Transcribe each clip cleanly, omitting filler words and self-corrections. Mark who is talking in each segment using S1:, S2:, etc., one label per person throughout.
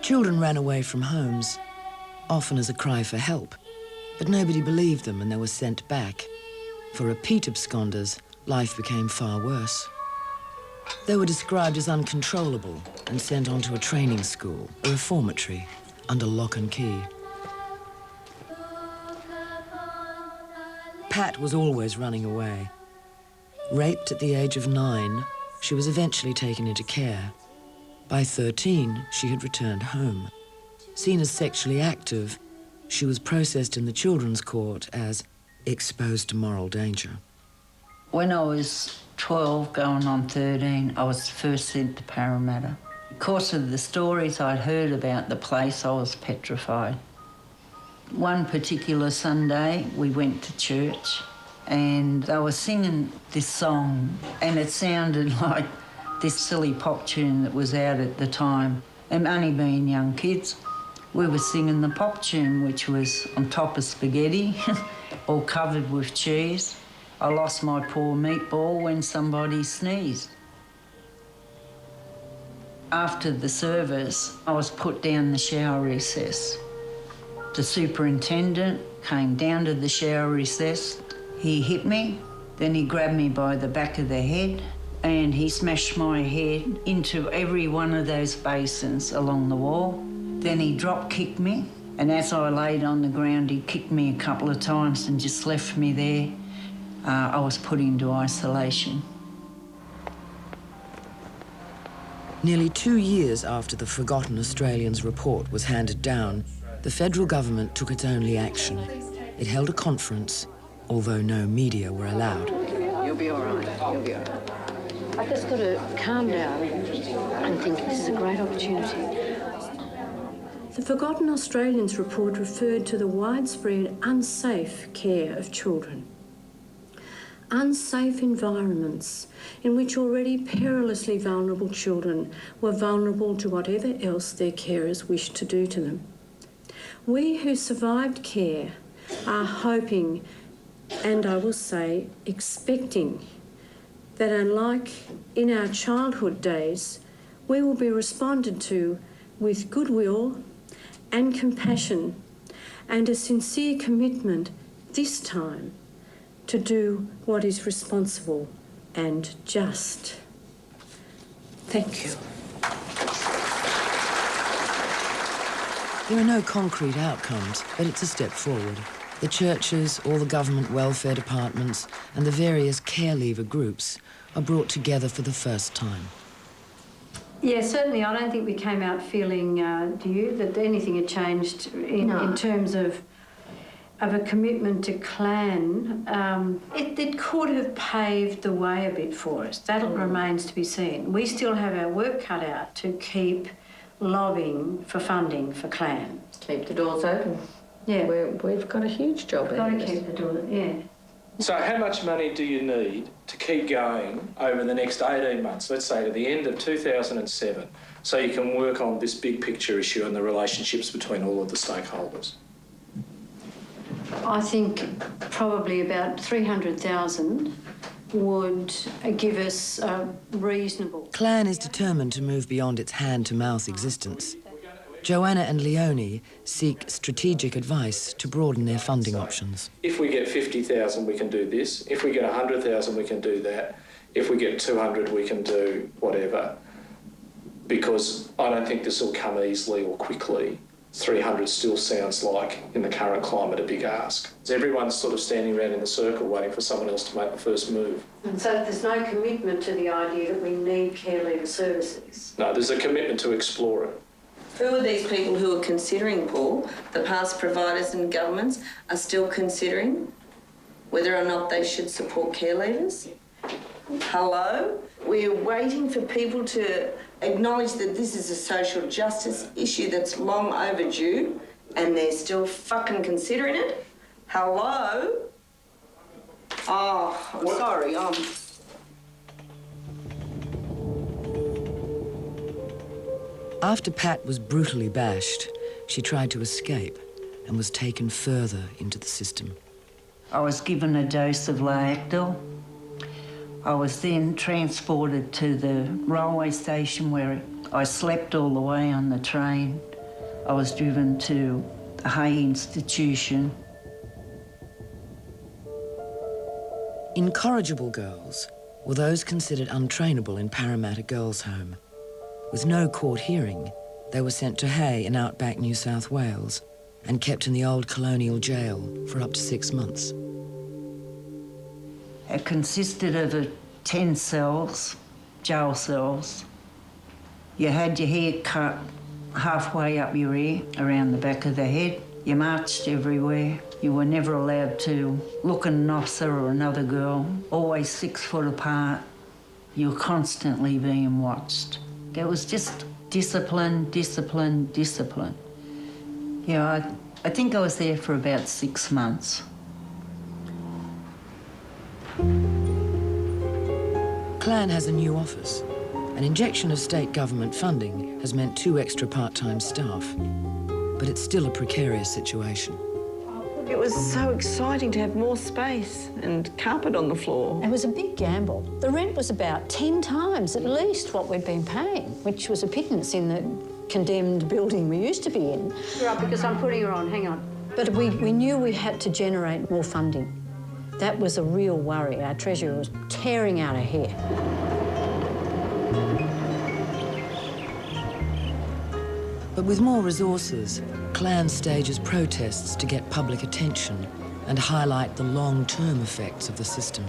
S1: Children ran away from homes, often as a cry for help, but nobody believed them and they were sent back. For repeat absconders, life became far worse. They were described as uncontrollable and sent on to a training school, a reformatory, under lock and key. Pat was always running away. Raped at the age of 9, she was eventually taken into care. By 13, she had returned home. Seen as sexually active, she was processed in the children's court as exposed to moral danger.
S2: When I was 12, going on 13, I was first sent to Parramatta. Because of the stories I'd heard about the place, I was petrified. One particular Sunday, we went to church and they were singing this song and it sounded like this silly pop tune that was out at the time. And only being young kids, we were singing the pop tune, which was on top of spaghetti, all covered with cheese. I lost my poor meatball when somebody sneezed. After the service, I was put down the shower recess. The superintendent came down to the shower recess. He hit me, then he grabbed me by the back of the head and he smashed my head into every one of those basins along the wall. Then he drop-kicked me, and as I laid on the ground, he kicked me a couple of times and just left me there. I was put into isolation.
S1: Nearly 2 years after the Forgotten Australians report was handed down, the federal government took its only action. It held a conference, although no media were allowed.
S3: You'll be all right. You'll be all right. I've just got to calm down and think this is a great opportunity.
S4: The Forgotten Australians report referred to the widespread unsafe care of children. Unsafe environments in which already perilously vulnerable children were vulnerable to whatever else their carers wished to do to them. We who survived care are hoping, and I will say expecting, that unlike in our childhood days, we will be responded to with goodwill and compassion and a sincere commitment this time to do what is responsible and just. Thank you.
S1: There are no concrete outcomes, but it's a step forward. The churches, all the government welfare departments and the various care leaver groups are brought together for the first time.
S4: Yeah, certainly I don't think we came out feeling, do you, that anything had changed in terms of a commitment to Clan. It could have paved the way a bit for us. That remains to be seen. We still have our work cut out to keep lobbying for funding for Clan.
S3: Keep the doors open.
S4: Yeah.
S3: We've got a huge job
S4: We've got to keep the door, yeah.
S5: So how much money do you need to keep going over the next 18 months, let's say to the end of 2007, so you can work on this big picture issue and the relationships between all of the stakeholders?
S4: I think probably about 300,000 would give us a reasonable...
S1: Clan is determined to move beyond its hand-to-mouth existence. Joanna and Leonie seek strategic advice to broaden their funding options.
S5: If we get 50,000, we can do this. If we get 100,000, we can do that. If we get 200, we can do whatever. Because I don't think this will come easily or quickly. 300 still sounds like, in the current climate, a big ask. Everyone's sort of standing around in the circle waiting for someone else to make the first move.
S4: And so there's no commitment to the idea that we need care leaver services?
S5: No, there's a commitment to explore it.
S6: Who are these people who are considering, Paul? The past providers and governments are still considering whether or not they should support care leavers? Hello? We're waiting for people to acknowledge that this is a social justice issue that's long overdue and they're still fucking considering it? Hello? Oh, I'm sorry,
S1: After Pat was brutally bashed, she tried to escape and was taken further into the system.
S2: I was given a dose of Laactil. I was then transported to the railway station where I slept all the way on the train. I was driven to the Hay Institution.
S1: Incorrigible girls were those considered untrainable in Parramatta Girls' Home. With no court hearing, they were sent to Hay in outback New South Wales and kept in the old colonial jail for up to 6 months.
S2: It consisted of 10 cells, jail cells. You had your hair cut halfway up your ear, around the back of the head. You marched everywhere. You were never allowed to look at an officer or another girl, always 6 foot apart. You were constantly being watched. There was just discipline, discipline, discipline. Yeah, I think I was there for about 6 months.
S1: Clan has a new office. An injection of state government funding has meant 2 extra part-time staff, but it's still a precarious situation.
S7: It was so exciting to have more space and carpet on the floor.
S3: It was a big gamble. The rent was about 10 times at least what we'd been paying, which was a pittance in the condemned building we used to be in. You're up because I'm putting her on, hang on. But we knew we had to generate more funding. That was a real worry. Our treasurer was tearing out her hair.
S1: But with more resources, Clan stages protests to get public attention and highlight the long-term effects of the system.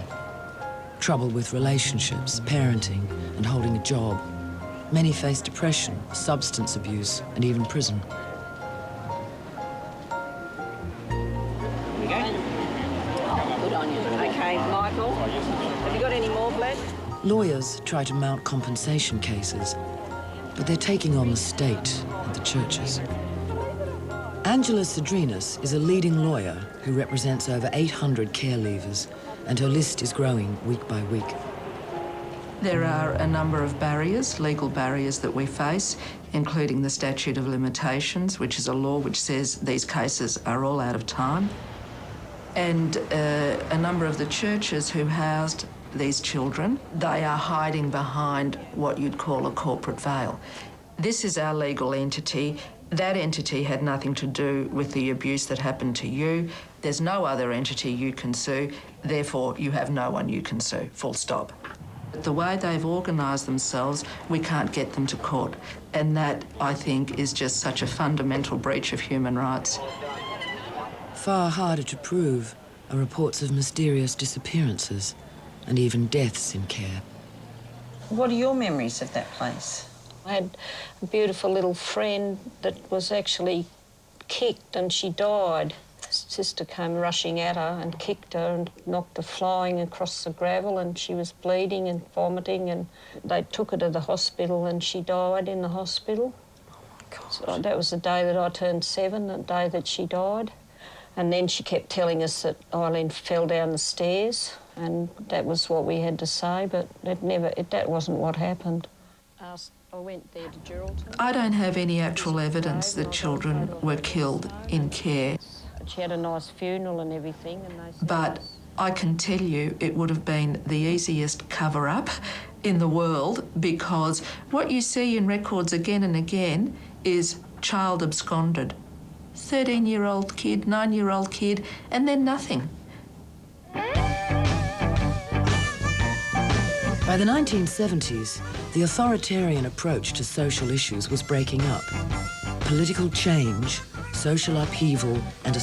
S1: Trouble with relationships, parenting, and holding a job. Many face depression, substance abuse, and even prison.
S7: Good on you. OK, Michael, have you got any more blood?
S1: Lawyers try to mount compensation cases, but they're taking on the state and the churches. Angela Cedrinas is a leading lawyer who represents over 800 care leavers, and her list is growing week by week.
S8: There are a number of barriers, legal barriers that we face, including the statute of limitations, which is a law which says these cases are all out of time. And a number of the churches who housed these children, they are hiding behind what you'd call a corporate veil. This is our legal entity. That entity had nothing to do with the abuse that happened to you. There's no other entity you can sue, therefore you have no one you can sue, full stop. The way they've organised themselves, we can't get them to court. And that, I think, is just such a fundamental breach of human rights.
S1: Far harder to prove are reports of mysterious disappearances and even deaths in care.
S7: What are your memories of that place?
S3: I had a beautiful little friend that was actually kicked and she died. Sister came rushing at her and kicked her and knocked her flying across the gravel, and she was bleeding and vomiting, and they took her to the hospital and she died in the hospital. Oh my God. So that was the day that I turned 7, the day that she died. And then she kept telling us that Eileen fell down the stairs, and that was what we had to say, but that wasn't what happened. I went there to Geraldton.
S8: I don't have any actual evidence that children were killed in care.
S3: She had a nice funeral and everything.
S8: But I can tell you it would have been the easiest cover-up in the world, because what you see in records again and again is child absconded. 13-year-old kid, 9-year-old kid, and then nothing.
S1: By the 1970s, the authoritarian approach to social issues was breaking up. Political change, social upheaval, and a